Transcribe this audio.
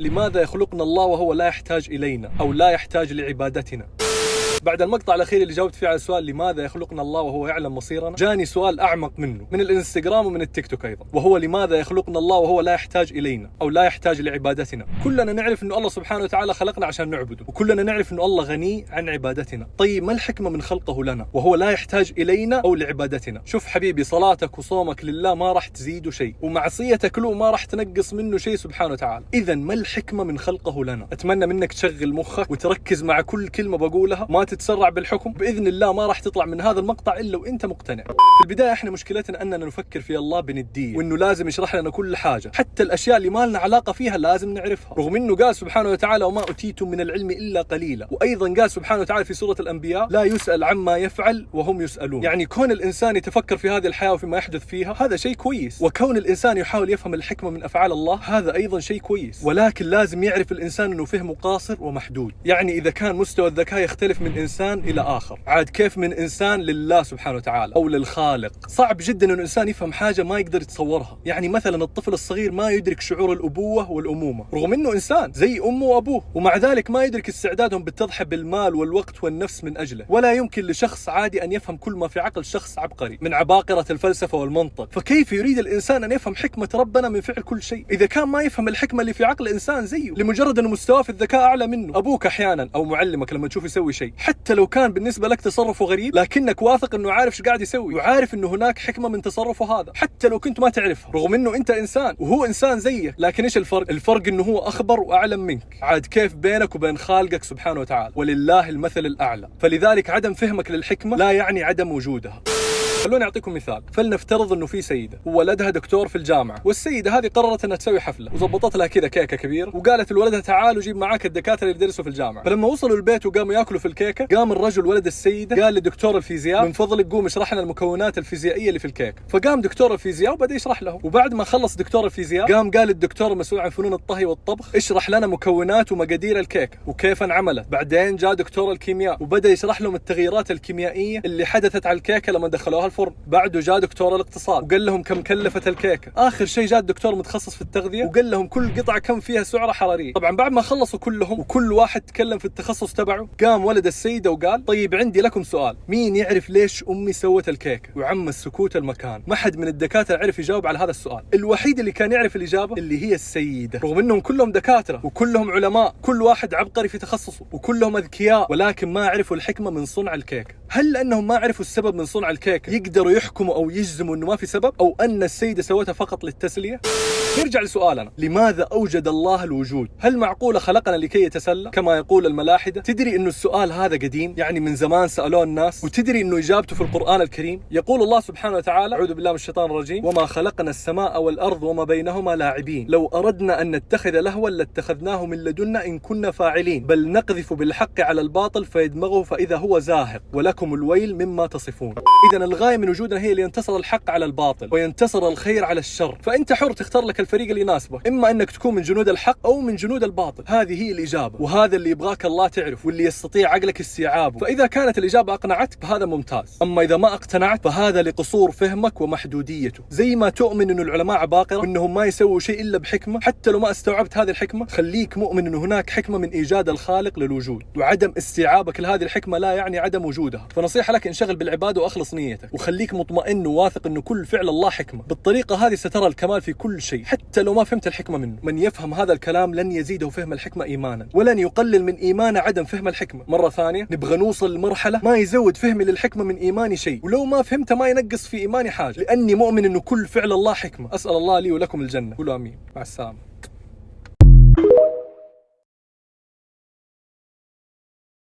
لماذا يخلقنا الله وهو لا يحتاج إلينا أو لا يحتاج لعبادتنا؟ بعد المقطع الأخير اللي جاوبت فيه على السؤال لماذا يخلقنا الله وهو يعلم مصيرنا، جاني سؤال أعمق منه من الإنستغرام ومن التيك توك أيضا، وهو لماذا يخلقنا الله وهو لا يحتاج إلينا أو لا يحتاج لعبادتنا. كلنا نعرف أنه الله سبحانه وتعالى خلقنا عشان نعبده، وكلنا نعرف أنه الله غني عن عبادتنا. طيب ما الحكمة من خلقه لنا وهو لا يحتاج إلينا أو لعبادتنا؟ شوف حبيبي، صلاتك وصومك لله ما راح تزيد شيء، ومعصيتك له ما راح تنقص منه شيء سبحانه وتعالى. إذا ما الحكمة من خلقه لنا؟ أتمنى منك تشغل مخك وتركز مع كل كلمة بقولها، ما تتسرع بالحكم. بإذن الله ما راح تطلع من هذا المقطع إلا وإنت مقتنع. في البداية إحنا مشكلتنا أننا نفكر في الله بندية، وإنه لازم يشرح لنا كل حاجة، حتى الأشياء اللي ما لنا علاقة فيها لازم نعرفها، رغم إنه قال سبحانه وتعالى وما أوتيتم من العلم إلا قليلا. وأيضا قال سبحانه وتعالى في سورة الأنبياء لا يسأل عما يفعل وهم يسألون. يعني كون الإنسان يتفكر في هذه الحياة وفيما يحدث فيها هذا شيء كويس، وكون الإنسان يحاول يفهم الحكمة من أفعال الله هذا أيضا شيء كويس. ولكن لازم يعرف الإنسان أنه فهمه قاصر ومحدود. يعني إذا كان مستوى الذكاء يختلف من إنسان إلى آخر، عاد كيف من إنسان لله سبحانه وتعالى أو للخالق؟ صعب جدا أن الإنسان يفهم حاجة ما يقدر يتصورها. يعني مثلا الطفل الصغير ما يدرك شعور الأبوة والأمومة رغم أنه إنسان زي أمه وأبوه، ومع ذلك ما يدرك استعدادهم بالتضحية بالمال والوقت والنفس من أجله. ولا يمكن لشخص عادي أن يفهم كل ما في عقل شخص عبقري من عباقرة الفلسفة والمنطق. فكيف يريد الإنسان أن يفهم حكمة ربنا من فعل كل شيء إذا كان ما يفهم الحكمة اللي في عقل إنسان زيه لمجرد أنه مستواه في الذكاء أعلى منه؟ أبوك أحيانا أو معلمك لما تشوف يسوي شيء، حتى لو كان بالنسبة لك تصرفه غريب، لكنك واثق أنه عارف ايش قاعد يسوي، وعارف أنه هناك حكمة من تصرفه هذا حتى لو كنت ما تعرفها، رغم أنه أنت إنسان وهو إنسان زيك. لكن إيش الفرق؟ الفرق أنه هو أخبر وأعلم منك. عاد كيف بينك وبين خالقك سبحانه وتعالى؟ ولله المثل الأعلى. فلذلك عدم فهمك للحكمة لا يعني عدم وجودها. خلوني أعطيكم مثال. فلنفترض أنه في سيدة وولدها دكتور في الجامعة، والسيدة هذه قررت أنها تسوي حفلة وزبطت لها كذا كيكة كبيرة، وقالت لولدها تعال وجيب معاك الدكاترة اللي يدرسوا في الجامعة. فلما وصلوا البيت وقاموا ياكلوا في الكيكة، قام الرجل ولد السيدة قال لدكتور الفيزياء من فضلك قوم اشرح لنا المكونات الفيزيائية اللي في الكيكة. فقام دكتور الفيزياء وبدأ يشرح لهم، وبعد ما خلص دكتور الفيزياء قام قال الدكتور المسؤول عن فنون الطهي والطبخ اشرح لنا مكونات ومقادير الكيكة وكيف انعملت. بعدين جاء دكتور الكيمياء وبدأ يشرح لهم التغييرات الكيميائية اللي حدثت على الكيكة لما دخلوها الفرن. بعده جاء دكتور الاقتصاد وقال لهم كم كلفت الكيكة. آخر شيء جاء الدكتور متخصص في التغذية وقال لهم كل قطعة كم فيها سعرة حرارية. طبعا بعد ما خلصوا كلهم وكل واحد تكلم في التخصص تبعه، قام ولد السيدة وقال طيب عندي لكم سؤال، مين يعرف ليش أمي سوت الكيكة؟ وعم السكوت المكان، ما حد من الدكاترة عرف يجاوب على هذا السؤال. الوحيد اللي كان يعرف الإجابة اللي هي السيدة، رغم أنهم كلهم دكاترة وكلهم علماء، كل واحد عبقري في تخصصه وكلهم أذكياء، ولكن ما عرفوا الحكمة من صنع الكيكة. هل لأنهم ما عرفوا السبب من صنع الكيكة يقدروا يحكموا أو يجزموا أنه ما في سبب، أو أن السيدة سوتها فقط للتسلية؟ نرجع لسؤالنا، لماذا أوجد الله الوجود؟ هل معقولة خلقنا لكي يتسلى كما يقول الملاحدة؟ تدري أنه السؤال هذا قديم، يعني من زمان سألوه الناس، وتدري أنه إجابته في القرآن الكريم. يقول الله سبحانه وتعالى أعوذ بالله من الشيطان الرجيم وما خلقنا السماء والأرض وما بينهما لاعبين لو أردنا أن نتخذ لهوا لاتخذناه من لدنا إن كنا فاعلين بل نقذف بالحق على الباطل فيدمغه فإذا هو زاهق ولكم الويل مما تصفون. إذن الغاية من وجودنا هي لينتصر الحق على الباطل وينتصر الخير على الشر، فأنت حر تختار لك الفريق اللي يناسبك، إما أنك تكون من جنود الحق أو من جنود الباطل. هذه هي الإجابة، وهذا اللي يبغاك الله تعرف واللي يستطيع عقلك استيعابه. فإذا كانت الإجابة أقنعتك فهذا ممتاز، أما إذا ما اقتنعت فهذا لقصور فهمك ومحدوديته. زي ما تؤمن أن العلماء عباقرة وأنهم ما يسووا شيء إلا بحكمة، حتى لو ما استوعبت هذه الحكمة خليك مؤمن أن هناك حكمة من إيجاد الخالق للوجود، وعدم استيعابك لهذه الحكمة لا يعني عدم وجودها. فنصيحة لك انشغل بالعبادة وأخلص نيتك، وخليك مطمئن وواثق أنه كل فعل الله حكمة. بالطريقة هذه سترى الكمال في كل شيء حتى لو ما فهمت الحكمة منه. من يفهم هذا الكلام لن يزيده فهم الحكمة إيمانا، ولن يقلل من إيمانه عدم فهم الحكمة. مرة ثانية نبغى نوصل لمرحلة ما يزود فهمي للحكمة من إيماني شيء، ولو ما فهمت ما ينقص في إيماني حاجة، لأني مؤمن أنه كل فعل الله حكمة. أسأل الله لي ولكم الجنة، قولوا آمين. مع السلامة.